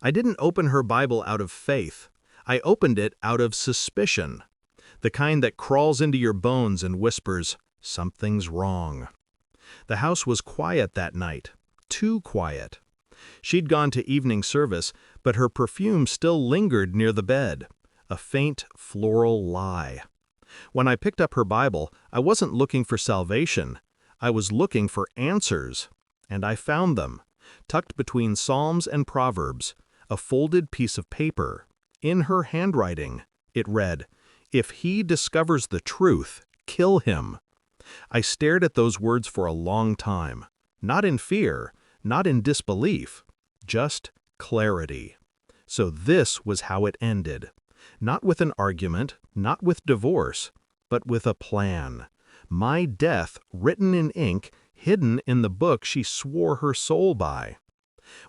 I didn't open her Bible out of faith. I opened it out of suspicion. The kind that crawls into your bones and whispers, "Something's wrong." The house was quiet that night. Too quiet. She'd gone to evening service, but her perfume still lingered near the bed. A faint, floral lie. When I picked up her Bible, I wasn't looking for salvation. I was looking for answers. And I found them, tucked between Psalms and Proverbs, a folded piece of paper. In her handwriting, it read, "If he discovers the truth, kill him." I stared at those words for a long time, not in fear, not in disbelief, just clarity. So this was how it ended. Not with an argument, not with divorce, but with a plan. My death written in ink, hidden in the book she swore her soul by.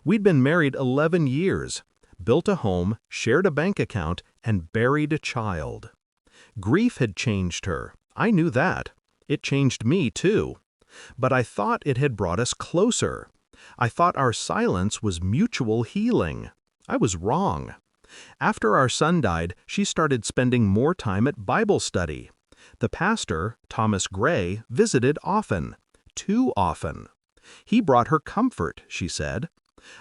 We'd been married 11 years, built a home, shared a bank account, and buried a child. Grief had changed her. I knew that. It changed me too. But I thought it had brought us closer. I thought our silence was mutual healing. I was wrong. After our son died, she started spending more time at Bible study. The pastor, Thomas Gray, visited often. Too often. He brought her comfort, she said.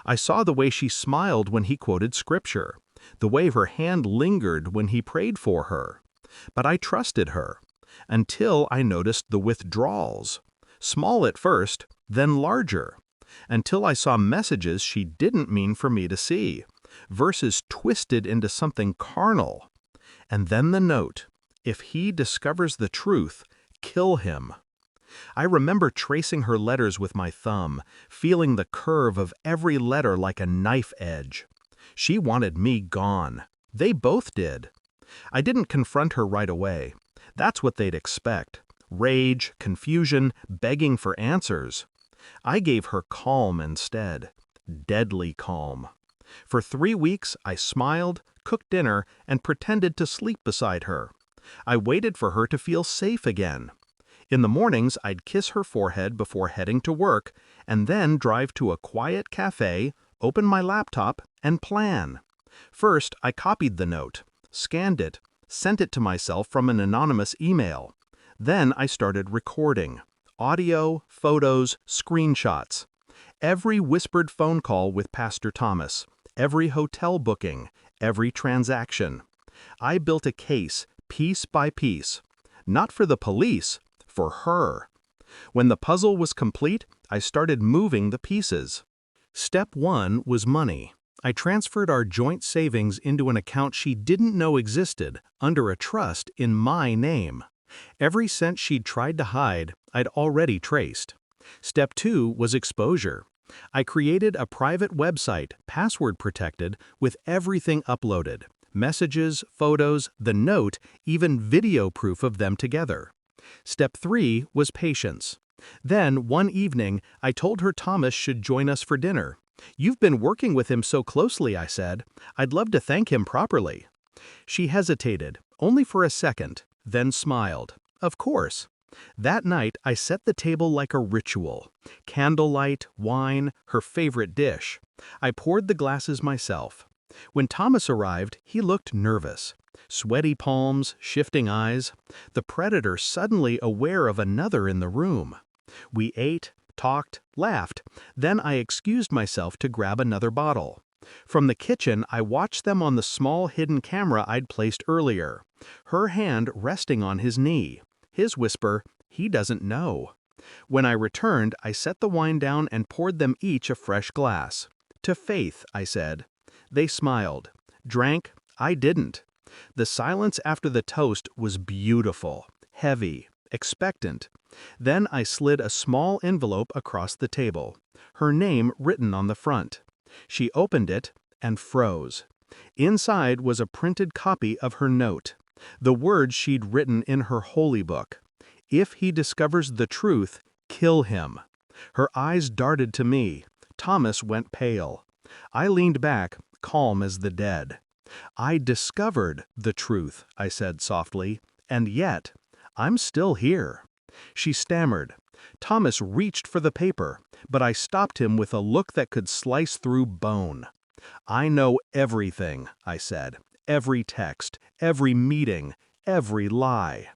I saw the way she smiled when he quoted scripture, the way her hand lingered when he prayed for her. But I trusted her, until I noticed the withdrawals. Small at first, then larger. Until I saw messages she didn't mean for me to see. Verses twisted into something carnal. And then the note, "If he discovers the truth, kill him." I remember tracing her letters with my thumb, feeling the curve of every letter like a knife edge. She wanted me gone. They both did. I didn't confront her right away. That's what they'd expect. Rage, confusion, begging for answers. I gave her calm instead. Deadly calm. For 3 weeks, I smiled, cooked dinner, and pretended to sleep beside her. I waited for her to feel safe again. In the mornings, I'd kiss her forehead before heading to work, and then drive to a quiet cafe, open my laptop, and plan. First, I copied the note, scanned it, sent it to myself from an anonymous email. Then I started recording. Audio, photos, screenshots. Every whispered phone call with Pastor Thomas. Every hotel booking. Every transaction. I built a case, piece by piece. Not for the police, for her. When the puzzle was complete, I started moving the pieces. Step 1 was money. I transferred our joint savings into an account she didn't know existed, under a trust in my name. Every cent she'd tried to hide, I'd already traced. Step 2 was exposure. I created a private website, password protected, with everything uploaded. Messages, photos, the note, even video proof of them together. Step 3 was patience. Then, one evening, I told her Thomas should join us for dinner. "You've been working with him so closely," I said. "I'd love to thank him properly." She hesitated, only for a second, then smiled. Of course. That night, I set the table like a ritual. Candlelight, wine, her favorite dish. I poured the glasses myself. When Thomas arrived, he looked nervous. Sweaty palms, shifting eyes. The predator suddenly aware of another in the room. We ate, talked, laughed. Then I excused myself to grab another bottle. From the kitchen, I watched them on the small hidden camera I'd placed earlier. Her hand resting on his knee. His whisper, "He doesn't know." When I returned, I set the wine down and poured them each a fresh glass. "To Faith," I said. They smiled. Drank. I didn't. The silence after the toast was beautiful, heavy, expectant. Then I slid a small envelope across the table, her name written on the front. She opened it and froze. Inside was a printed copy of her note, the words she'd written in her holy book. "If he discovers the truth, kill him." Her eyes darted to me. Thomas went pale. I leaned back, calm as the dead. "I discovered the truth," I said softly, "and yet, I'm still here." She stammered. Thomas reached for the paper, but I stopped him with a look that could slice through bone. I know everything, I said. Every text, every meeting, every lie.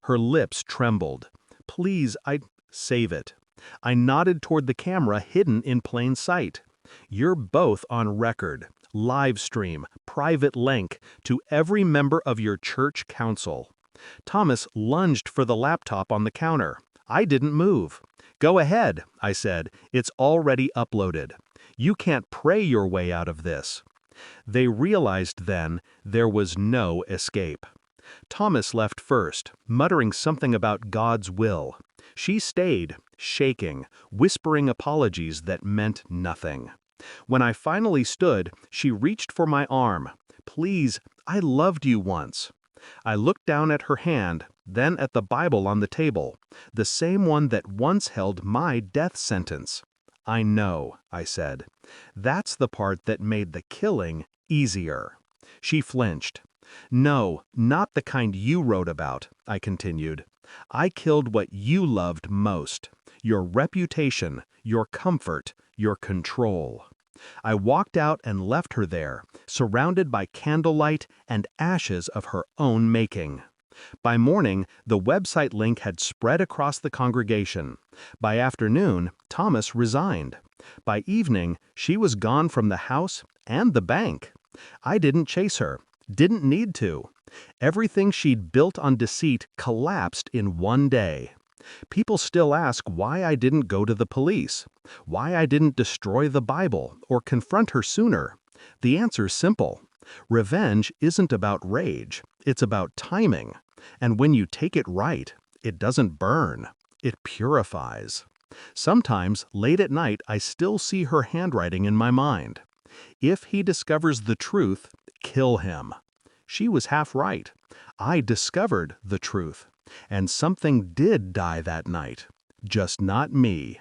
Her lips trembled. Please, save it. I nodded toward the camera hidden in plain sight. You're both on record. Live stream, private link, to every member of your church council. Thomas lunged for the laptop on the counter. I didn't move. Go ahead, I said. It's already uploaded. You can't pray your way out of this. They realized then there was no escape. Thomas left first, muttering something about God's will. She stayed, shaking, whispering apologies that meant nothing. When I finally stood, she reached for my arm. Please, I loved you once. I looked down at her hand, then at the Bible on the table, the same one that once held my death sentence. I know, I said. That's the part that made the killing easier. She flinched. No, not the kind you wrote about, I continued. I killed what you loved most. Your reputation, your comfort, your control. I walked out and left her there, surrounded by candlelight and ashes of her own making. By morning, the website link had spread across the congregation. By afternoon, Thomas resigned. By evening, she was gone from the house and the bank. I didn't chase her, didn't need to. Everything she'd built on deceit collapsed in one day. People still ask why I didn't go to the police, why I didn't destroy the Bible or confront her sooner. The answer's simple. Revenge isn't about rage, it's about timing. And when you take it right, it doesn't burn, it purifies. Sometimes, late at night, I still see her handwriting in my mind. If he discovers the truth, kill him. She was half right. I discovered the truth. And something did die that night. Just not me.